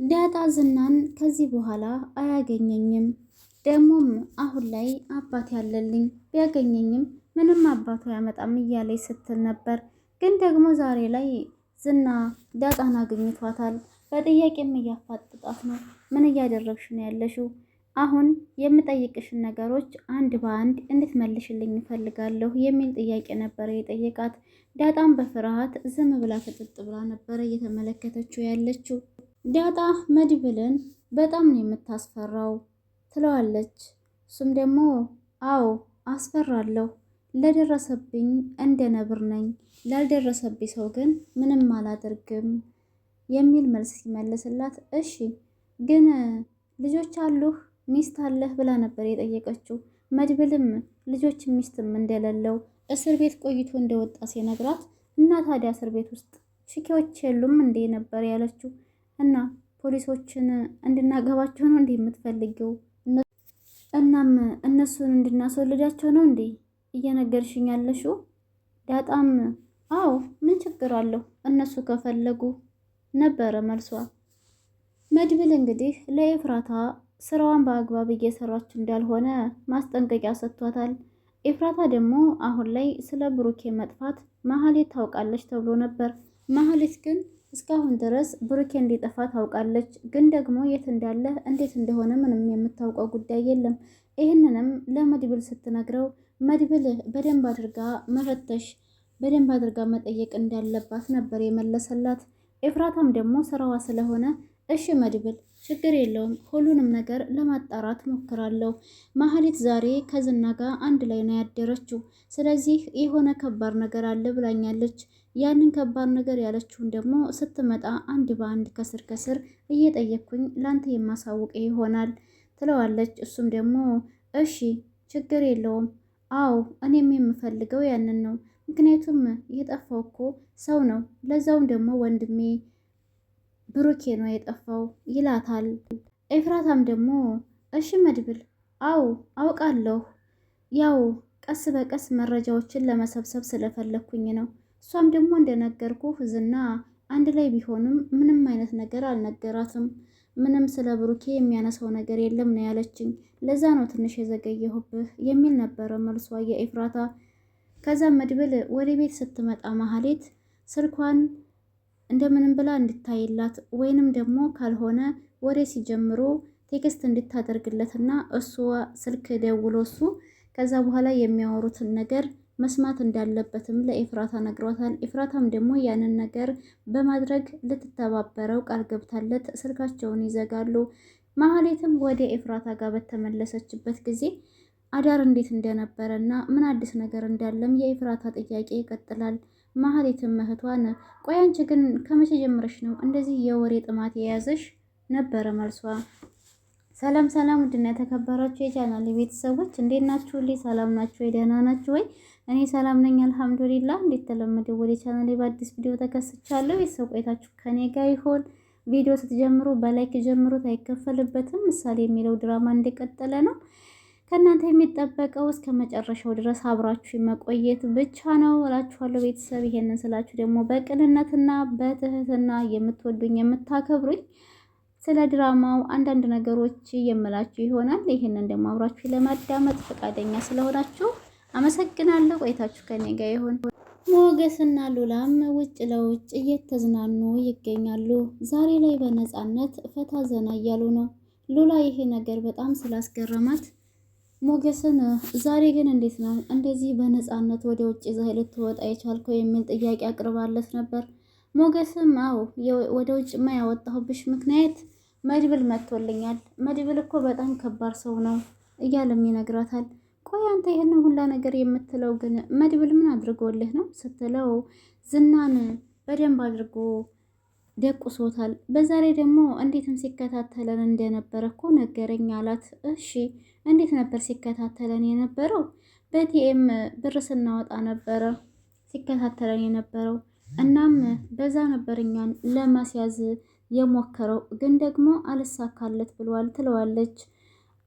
ዳጣ ዝናን ከዚህ በኋላ አያገኘኝም፣ ደግሞም አሁን ላይ አባት ያለልኝ ቢያገኘኝም ምንም አባቱ ያመጣም እያለች ስትል ነበር። ግን ደግሞ ዛሬ ላይ ዝና ዳጣን አግኝቷታል። በጥያቄም እያፋጥጣት ነው። ምን እያደረግሽ ነው ያለሽው? አሁን የምጠይቅሽን ነገሮች አንድ በአንድ እንድትመልሽልኝ እፈልጋለሁ የሚል ጥያቄ ነበረ የጠየቃት። ዳጣም በፍርሃት ዝም ብላ ፍጥጥ ብላ ነበረ እየተመለከተችው ያለችው። ዳጣ መድብልን በጣም ነው የምታስፈራው ትለዋለች። እሱም ደግሞ አዎ አስፈራለሁ፣ ለደረሰብኝ እንደ ነብር ነኝ፣ ላልደረሰብኝ ሰው ግን ምንም አላደርግም የሚል መልስ ሲመልስላት፣ እሺ ግን ልጆች አሉህ ሚስት አለህ ብላ ነበር የጠየቀችው። መድብልም ልጆች ሚስትም እንደሌለው እስር ቤት ቆይቶ እንደወጣ ሲነግራት፣ እና ታዲያ እስር ቤት ውስጥ ሽኪዎች የሉም እንዴ ነበር ያለችው። እና ፖሊሶችን እንድናገባቸው ነው እንዴ የምትፈልጊው? እናም እነሱን እንድናስወልዳቸው ነው እንዴ እየነገርሽኝ ያለሽው? ዳጣም አዎ ምን ችግር አለው እነሱ ከፈለጉ ነበረ መልሷ። መድብል እንግዲህ ለኤፍራታ ስራዋን በአግባብ እየሰራች እንዳልሆነ ማስጠንቀቂያ ሰጥቷታል። ኤፍራታ ደግሞ አሁን ላይ ስለ ብሩኬ መጥፋት ማህሌት ታውቃለች ተብሎ ነበር። ማህሌት ግን እስካሁን ድረስ ብሩኬ እንዲጠፋ ታውቃለች፣ ግን ደግሞ የት እንዳለ እንዴት እንደሆነ ምንም የምታውቀው ጉዳይ የለም። ይህንንም ለመድብል ስትነግረው መድብል በደንብ አድርጋ መፈተሽ በደንብ አድርጋ መጠየቅ እንዳለባት ነበር የመለሰላት። ኤፍራታም ደግሞ ስራዋ ስለሆነ እሺ መድብል ችግር የለውም ሁሉንም ነገር ለማጣራት ሞክራለሁ። ማህሌት ዛሬ ከዝና ጋር አንድ ላይ ነው ያደረችው፣ ስለዚህ የሆነ ከባድ ነገር አለ ብላኛለች። ያንን ከባድ ነገር ያለችውን ደግሞ ስትመጣ አንድ በአንድ ከስር ከስር እየጠየቅኩኝ ላንተ የማሳውቅ ይሆናል ትለዋለች። እሱም ደግሞ እሺ ችግር የለውም፣ አዎ እኔም የምፈልገው ያንን ነው፣ ምክንያቱም የጠፋው እኮ ሰው ነው፣ ለዛውም ደግሞ ወንድሜ ብሩኬ ነው የጠፋው ይላታል። ኤፍራታም ደግሞ እሺ መድብል አዎ አውቃለሁ፣ ያው ቀስ በቀስ መረጃዎችን ለመሰብሰብ ስለፈለኩኝ ነው። እሷም ደግሞ እንደነገርኩህ ዝና አንድ ላይ ቢሆንም ምንም አይነት ነገር አልነገራትም። ምንም ስለ ብሩኬ የሚያነሳው ነገር የለም ነው ያለችኝ። ለዛ ነው ትንሽ የዘገየሁብህ የሚል ነበረ መልሷ የኤፍራታ። ከዛ መድብል ወደ ቤት ስትመጣ ማህሌት ስልኳን እንደምንም ብላ እንድታይላት ወይንም ደግሞ ካልሆነ ወሬ ሲጀምሩ ቴክስት እንድታደርግለትና እሱ ስልክ ደውሎ እሱ ከዛ በኋላ የሚያወሩትን ነገር መስማት እንዳለበትም ለኤፍራታ ነግሯታል። ኤፍራታም ደግሞ ያንን ነገር በማድረግ ልትተባበረው ቃል ገብታለት ስልካቸውን ይዘጋሉ። ማህሌትም ወደ ኤፍራታ ጋር በተመለሰችበት ጊዜ አዳር እንዴት እንደነበረ እና ምን አዲስ ነገር እንዳለም የኤፍራታ ጥያቄ ይቀጥላል። ማህሌትም እህቷን ቆይ አንቺ ግን ከመቼ ጀምረሽ ነው እንደዚህ የወሬ ጥማት የያዘሽ ነበረ መልሷ። ሰላም ሰላም፣ ውድና የተከበራችሁ የቻናል ቤተሰቦች እንዴት ናችሁ? ሰላም ናችሁ ወይ? ደህና ናችሁ ወይ? እኔ ሰላም ነኝ አልሐምዱሊላህ። እንዴት ተለመደው ወደ ቻናሌ በአዲስ ቪዲዮ ተከስቻለሁ። የሰው ቆይታችሁ ከኔ ጋር ይሆን። ቪዲዮ ስትጀምሩ በላይክ ጀምሩት፣ አይከፈልበትም። ምሳሌ የሚለው ድራማ እንደቀጠለ ነው። ከእናንተ የሚጠበቀው እስከ መጨረሻው ድረስ አብራችሁ መቆየት ብቻ ነው እላችኋለሁ። ቤተሰብ ይሄንን ስላችሁ ደግሞ በቅንነትና በትህትና የምትወዱኝ የምታከብሩኝ ስለ ድራማው አንዳንድ ነገሮች የምላችሁ ይሆናል። ይሄንን ደግሞ አብራችሁ ለማዳመጥ ፈቃደኛ ስለሆናችሁ አመሰግናለሁ። ቆይታችሁ ከኔ ጋር ይሁን። ሞገስና ሉላም ውጭ ለውጭ እየተዝናኑ ይገኛሉ። ዛሬ ላይ በነፃነት ፈታ ዘና እያሉ ነው። ሉላ ይሄ ነገር በጣም ስላስገረማት ሞገስን ዛሬ ግን እንዴት ነው እንደዚህ በነፃነት ወደ ውጭ ይዘህ ልትወጣ የቻልከው የሚል ጥያቄ አቅርባለት ነበር። ሞገስም አዎ ወደ ውጭማ ያወጣሁብሽ ምክንያት መድብል መጥቶልኛል፣ መድብል እኮ በጣም ከባድ ሰው ነው እያለም ይነግራታል። ቆይ አንተ ይህንን ሁላ ነገር የምትለው ግን መድብል ምን አድርጎልህ ነው ስትለው፣ ዝናን በደንብ አድርጎ ደቁሶታል። በዛ ላይ ደግሞ እንዴትም ሲከታተለን እንደነበረ እኮ ነገረኝ አላት። እሺ እንዴት ነበር ሲከታተለን የነበረው? በቲኤም ብር ስናወጣ ነበረ ሲከታተለን የነበረው። እናም በዛ ነበር እኛን ለማስያዝ የሞከረው፣ ግን ደግሞ አልሳካለት ብሏል ትለዋለች።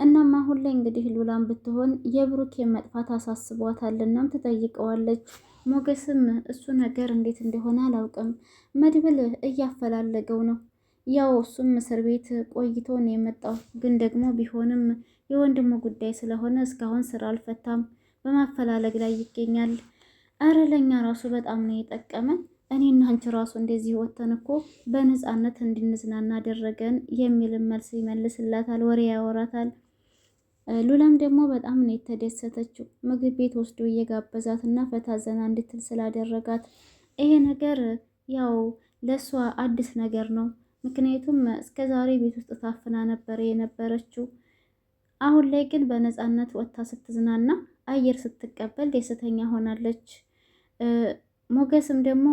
እናም አሁን ላይ እንግዲህ ሉላን ብትሆን የብሩኬ መጥፋት አሳስቧታል። እናም ትጠይቀዋለች። ሞገስም እሱ ነገር እንዴት እንደሆነ አላውቅም፣ መድብል እያፈላለገው ነው፣ ያው እሱም እስር ቤት ቆይቶ ነው የመጣው። ግን ደግሞ ቢሆንም የወንድሙ ጉዳይ ስለሆነ እስካሁን ስራ አልፈታም፣ በማፈላለግ ላይ ይገኛል። አረ ለኛ ራሱ በጣም ነው የጠቀመን። እኔና አንቺ ራሱ እንደዚህ ወተን እኮ በነፃነት እንድንዝናና አደረገን የሚልን መልስ ይመልስላታል፣ ወሬ ያወራታል። ሉላም ደግሞ በጣም ነው የተደሰተችው ምግብ ቤት ወስዶ እየጋበዛት እና ፈታ ዘና እንድትል ስላደረጋት። ይሄ ነገር ያው ለእሷ አዲስ ነገር ነው። ምክንያቱም እስከ ዛሬ ቤት ውስጥ ታፍና ነበር የነበረችው። አሁን ላይ ግን በነፃነት ወጥታ ስትዝናና አየር ስትቀበል ደስተኛ ሆናለች። ሞገስም ደግሞ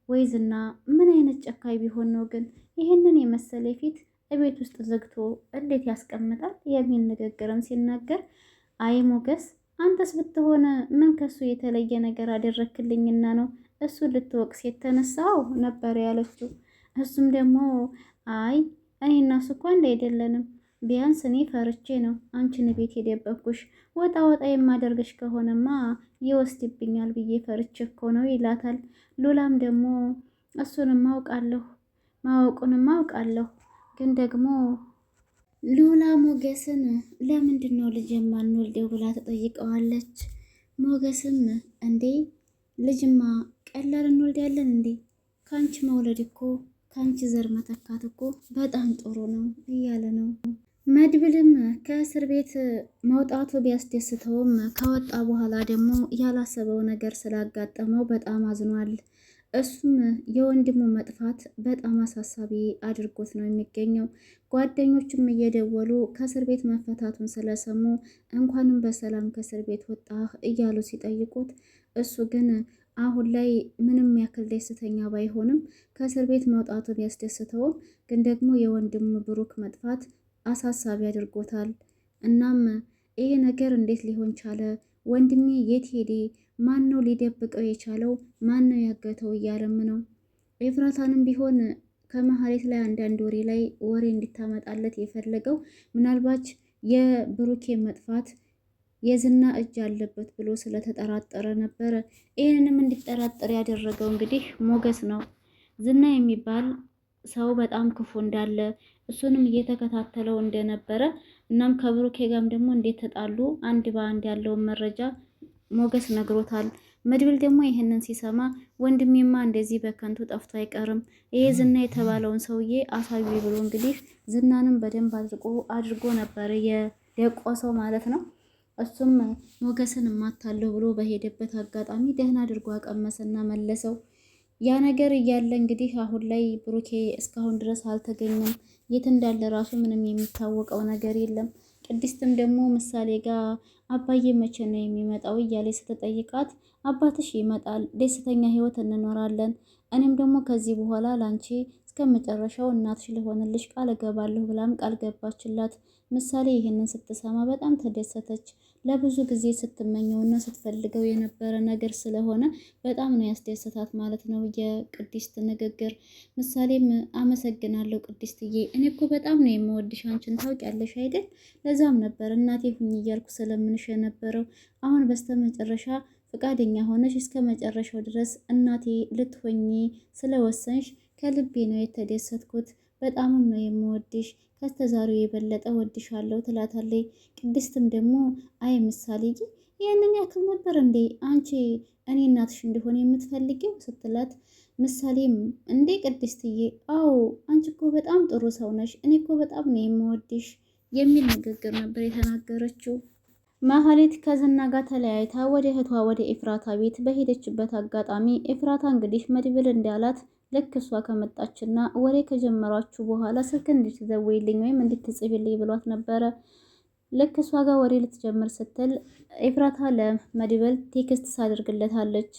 ወይዝና ምን አይነት ጨካኝ ቢሆን ነው ግን ይህንን የመሰለ ፊት እቤት ውስጥ ዘግቶ እንዴት ያስቀምጣል የሚል ንግግርም ሲናገር፣ አይ ሞገስ አንተስ ብትሆነ ምን ከሱ የተለየ ነገር አደረክልኝና ነው እሱ ልትወቅስ የተነሳው ነበር ያለችው። እሱም ደግሞ አይ እኔና እሱ እኮ አንድ አይደለንም፣ ቢያንስ እኔ ፈርቼ ነው አንቺን ቤት የደበኩሽ፣ ወጣ ወጣ የማደርግሽ ከሆነማ ይወስድብኛል ብዬ ፈርቼ እኮ ነው ይላታል። ሉላም ደግሞ እሱንም አውቃለሁ ማወቁንም አውቃለሁ፣ ግን ደግሞ ሉላ ሞገስን ለምንድን ነው ልጅ የማንወልደው ብላ ተጠይቀዋለች። ሞገስም እንዴ ልጅማ ቀላል እንወልዳለን እንዴ? ከአንቺ መውለድ እኮ ከአንቺ ዘር መተካት እኮ በጣም ጥሩ ነው እያለ ነው። መድብልም ከእስር ቤት መውጣቱ ቢያስደስተውም ከወጣ በኋላ ደግሞ ያላሰበው ነገር ስላጋጠመው በጣም አዝኗል። እሱም የወንድሙ መጥፋት በጣም አሳሳቢ አድርጎት ነው የሚገኘው። ጓደኞቹም እየደወሉ ከእስር ቤት መፈታቱን ስለሰሙ እንኳንም በሰላም ከእስር ቤት ወጣህ እያሉ ሲጠይቁት እሱ ግን አሁን ላይ ምንም ያክል ደስተኛ ባይሆንም ከእስር ቤት መውጣቱ ቢያስደስተውም ግን ደግሞ የወንድሙ ብሩክ መጥፋት አሳሳቢ አድርጎታል። እናም ይሄ ነገር እንዴት ሊሆን ቻለ? ወንድሜ የት ሄዴ? ማን ነው ሊደብቀው የቻለው? ማን ነው ያገተው? እያለም ነው። ኤፍራታንም ቢሆን ከመሀሌት ላይ አንዳንድ ወሬ እንዲታመጣለት የፈለገው ምናልባት የብሩኬ መጥፋት የዝና እጅ አለበት ብሎ ስለተጠራጠረ ነበረ። ይህንንም እንዲጠራጠር ያደረገው እንግዲህ ሞገስ ነው። ዝና የሚባል ሰው በጣም ክፉ እንዳለ እሱንም እየተከታተለው እንደነበረ እናም ከብሩኬ ጋርም ደግሞ እንዴት ተጣሉ አንድ በአንድ ያለውን መረጃ ሞገስ ነግሮታል። መድብል ደግሞ ይህንን ሲሰማ ወንድሜማ እንደዚህ በከንቱ ጠፍቶ አይቀርም፣ ይሄ ዝና የተባለውን ሰውዬ አሳዩ ብሎ እንግዲህ ዝናንም በደንብ አድርጎ ነበር የደቆሰው ማለት ነው። እሱም ሞገስን እማታለሁ ብሎ በሄደበት አጋጣሚ ደህና አድርጎ አቀመሰና መለሰው። ያ ነገር እያለ እንግዲህ አሁን ላይ ብሩኬ እስካሁን ድረስ አልተገኘም። የት እንዳለ ራሱ ምንም የሚታወቀው ነገር የለም። ቅድስትም ደግሞ ምሳሌ ጋር አባዬ መቼ ነው የሚመጣው እያለ ስትጠይቃት አባትሽ ይመጣል፣ ደስተኛ ህይወት እንኖራለን፣ እኔም ደግሞ ከዚህ በኋላ ላንቺ እስከ መጨረሻው እናትሽ ልሆንልሽ ቃል እገባለሁ ብላም ቃል ገባችላት። ምሳሌ ይህንን ስትሰማ በጣም ተደሰተች። ለብዙ ጊዜ ስትመኘውና ስትፈልገው የነበረ ነገር ስለሆነ በጣም ነው ያስደሰታት ማለት ነው የቅድስት ንግግር። ምሳሌም አመሰግናለሁ ቅድስትዬ፣ እኔ እኮ በጣም ነው የምወድሽ፣ አንቺን ታውቂያለሽ አይደል? ለዛም ነበር እናቴ ሁኝ እያልኩ ስለምንሽ የነበረው። አሁን በስተመጨረሻ ፈቃደኛ ሆነሽ እስከ መጨረሻው ድረስ እናቴ ልትሆኚ ስለወሰንሽ ከልቤ ነው የተደሰትኩት። በጣምም ነው የምወድሽ፣ ከስተዛሬው የበለጠ ወድሻለሁ ትላታለች። ቅድስትም ደግሞ አይ ምሳሌዬ ይህንን ያክል ነበር እንዴ አንቺ እኔ እናትሽ እንደሆነ የምትፈልጊው ስትላት፣ ምሳሌም እንዴ ቅድስትዬ፣ አዎ አንቺ እኮ በጣም ጥሩ ሰው ነሽ፣ እኔ እኮ በጣም ነው የምወድሽ የሚል ንግግር ነበር የተናገረችው። ማህሌት ከዝና ጋር ተለያይታ ወደ እህቷ ወደ ኤፍራታ ቤት በሄደችበት አጋጣሚ ኤፍራታ እንግዲህ መድብል እንዳላት ልክ እሷ ከመጣችና ወሬ ከጀመሯችሁ በኋላ ስልክ እንድትደውይልኝ ወይም እንድትጽፍልኝ ብሏት ነበረ። ልክ እሷ ጋር ወሬ ልትጀምር ስትል ኤፍራታ ለመድብል ቴክስት ሳደርግለታለች።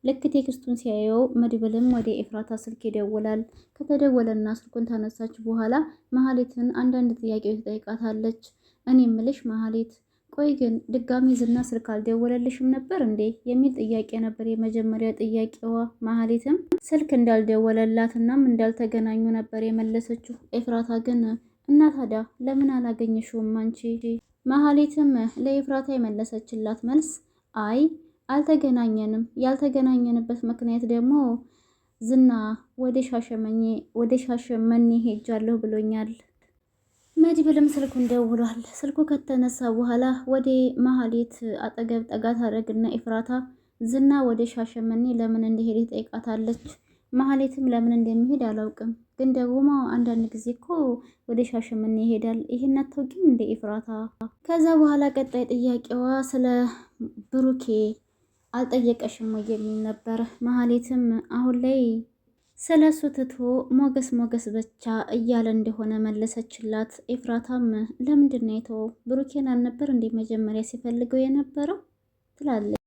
ልክ ቴክስቱን ሲያየው መድብልም ወደ ኤፍራታ ስልክ ይደውላል። ከተደወለና ስልኩን ታነሳች በኋላ ማህሌትን አንዳንድ ጥያቄዎች ትጠይቃታለች። እኔ ምልሽ ማህሌት፣ ቆይ ግን ድጋሚ ዝና ስልክ አልደወለልሽም ነበር እንዴ የሚል ጥያቄ ነበር የመጀመሪያ ጥያቄዋ። ማህሌትም ስልክ እንዳልደወለላትናም እንዳልተገናኙ ነበር የመለሰችው። ኤፍራታ ግን እና ታዲያ ለምን አላገኘሽውም አንቺ? ማህሌትም ለኤፍራታ የመለሰችላት መልስ አይ አልተገናኘንም፣ ያልተገናኘንበት ምክንያት ደግሞ ዝና ወደ ሻሸመኔ ሄጃለሁ ብሎኛል። መድብልም ስልኩን ደውሏል። ስልኩ ከተነሳ በኋላ ወደ መሀሌት አጠገብ ጠጋ ታደርግና ኤፍራታ ዝና ወደ ሻሸመኔ ለምን እንደሄደ ጠይቃታለች። መሀሌትም ለምን እንደሚሄድ አላውቅም፣ ግን ደግሞ አንዳንድ ጊዜ እኮ ወደ ሻሸመኔ ይሄዳል። ይሄን አታውቂም እንደ ኤፍራታ? ከዛ በኋላ ቀጣይ ጥያቄዋ ስለ ብሩኬ አልጠየቀሽም ወይ የሚል ነበር። መሀሌትም አሁን ላይ ስለ እሱ ትቶ ሞገስ ብቻ እያለ እንደሆነ መለሰችላት። ኤፍራታም ለምንድን ነው የተወው? ብሩኬን አልነበር እንዴ መጀመሪያ ሲፈልገው የነበረው ትላለች።